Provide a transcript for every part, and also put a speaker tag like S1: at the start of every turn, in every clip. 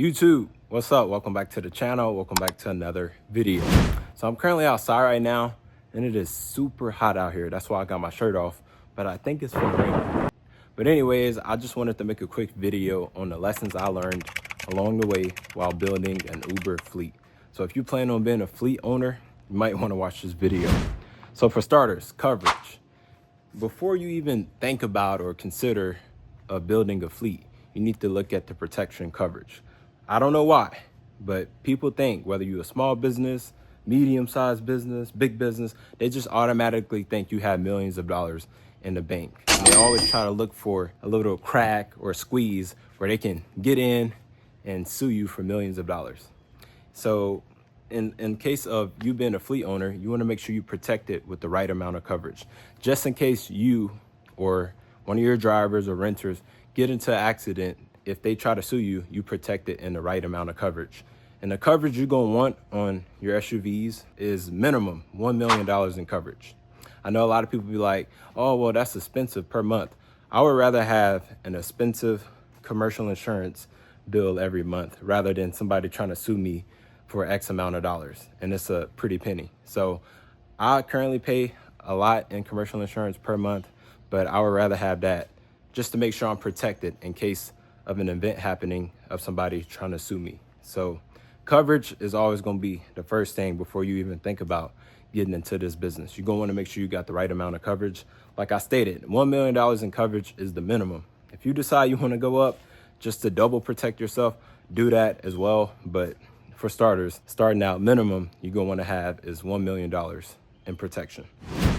S1: YouTube, what's up? Welcome back to the channel. Welcome back to another video. So I'm currently outside right now and it is super hot out here. That's why I got my shirt off, but I think it's from rain. But anyways, I just wanted to make a quick video on the lessons I learned along the way while building an Uber fleet. So if you plan on being a fleet owner, you might want to watch this video. So for starters, coverage. Before you even think about or consider building a fleet, you need to look at the protection coverage. I don't know why, but people think whether you're a small business, medium-sized business, big business, they just automatically think you have millions of dollars in the bank. And they always try to look for a little crack or squeeze where they can get in and sue you for millions of dollars. So in case of you being a fleet owner, you want to make sure you protect it with the right amount of coverage. Just in case you or one of your drivers or renters get into an accident, if they try to sue you, you protect it in the right amount of coverage. And the coverage you're going to want on your SUVs is minimum $1 million in coverage. I know a lot of people be like, oh, well, that's expensive per month. I would rather have an expensive commercial insurance bill every month rather than somebody trying to sue me for X amount of dollars. And it's a pretty penny. So I currently pay a lot in commercial insurance per month, but I would rather have that just to make sure I'm protected in case of an event happening of somebody trying to sue me. So coverage is always going to be the first thing before you even think about getting into this business. You're going to want to make sure you got the right amount of coverage. Like I stated, $1 million in coverage is the minimum. If you decide you want to go up just to double protect yourself, do that as well. But for starters, starting out, minimum you're going to want to have is $1 million in protection.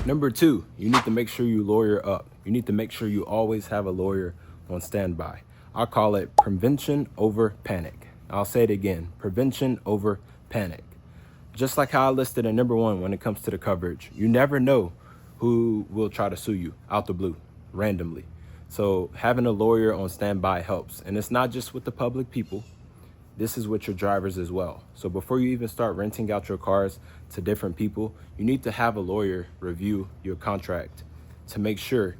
S1: Number two, you need to make sure you lawyer up. You need to make sure you always have a lawyer on standby. I call it prevention over panic. I'll say it again, prevention over panic. Just like how I listed at number one when it comes to the coverage, you never know who will try to sue you out the blue, randomly. So having a lawyer on standby helps. And it's not just with the public people, this is with your drivers as well. So before you even start renting out your cars to different people, you need to have a lawyer review your contract to make sure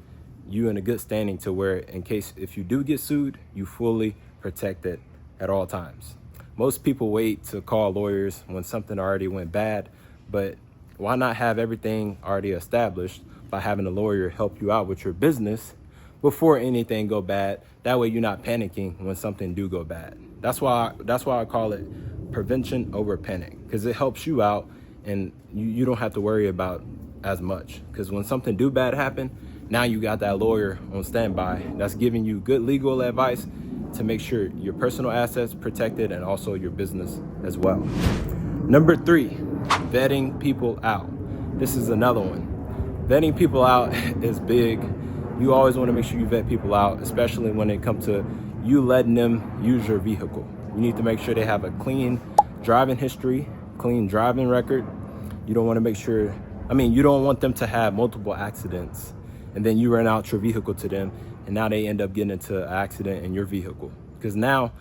S1: you in a good standing to where in case if you do get sued, you fully protected at all times. Most people wait to call lawyers when something already went bad, but why not have everything already established by having a lawyer help you out with your business before anything go bad? That way you're not panicking when something do go bad. That's why I call it prevention over panic, because it helps you out and you don't have to worry about as much. Because when something do bad happen, now you got that lawyer on standby that's giving you good legal advice to make sure your personal assets protected and also your business as well. Number three, vetting people out. This is another one. Vetting people out is big. You always want to make sure you vet people out, especially when it comes to you letting them use your vehicle. You need to make sure they have a clean driving history, clean driving record. You don't want to make sure, you don't want them to have multiple accidents and then you rent out your vehicle to them and now they end up getting into an accident in your vehicle, because now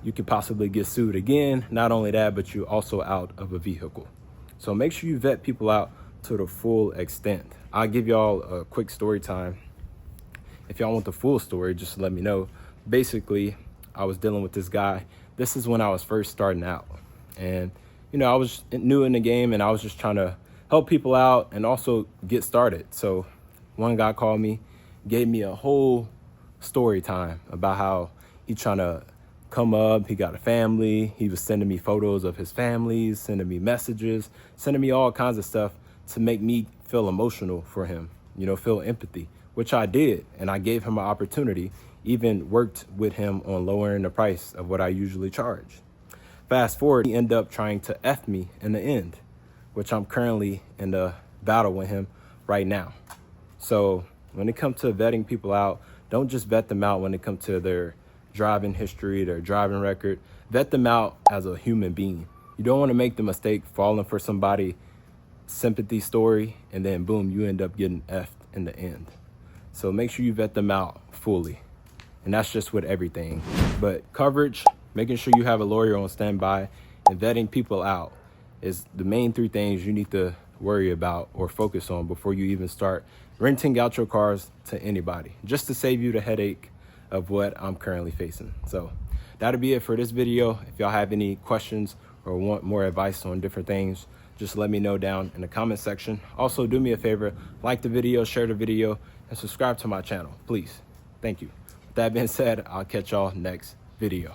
S1: you could possibly get sued again. Not only that, but you're also out of a vehicle. So make sure you vet people out to the full extent. I'll give y'all a quick story time. If y'all want the full story, just let me know. Basically, I was dealing with this guy. This is when I was first starting out. And, I was new in the game and I was just trying to help people out and also get started. So one guy called me, gave me a whole story time about how he trying to come up. He got a family. He was sending me photos of his family, sending me messages, sending me all kinds of stuff to make me feel emotional for him, feel empathy, which I did. And I gave him an opportunity, even worked with him on lowering the price of what I usually charge. Fast forward, he ended up trying to F me in the end, which I'm currently in the battle with him right now. So when it comes to vetting people out, don't just vet them out when it comes to their driving history, their driving record. Vet them out as a human being. You don't want to make the mistake falling for somebody's sympathy story and then boom, you end up getting F'd in the end. So make sure you vet them out fully. And that's just with everything. But coverage, making sure you have a lawyer on standby, and vetting people out is the main three things you need to worry about or focus on before you even start renting out your cars to anybody, just to save you the headache of what I'm currently facing. So that'll be it for this video. If y'all have any questions or want more advice on different things, just let me know down in the comment section. Also, do me a favor, like the video, share the video, and subscribe to my channel, please. Thank you. With that being said, I'll catch y'all next video.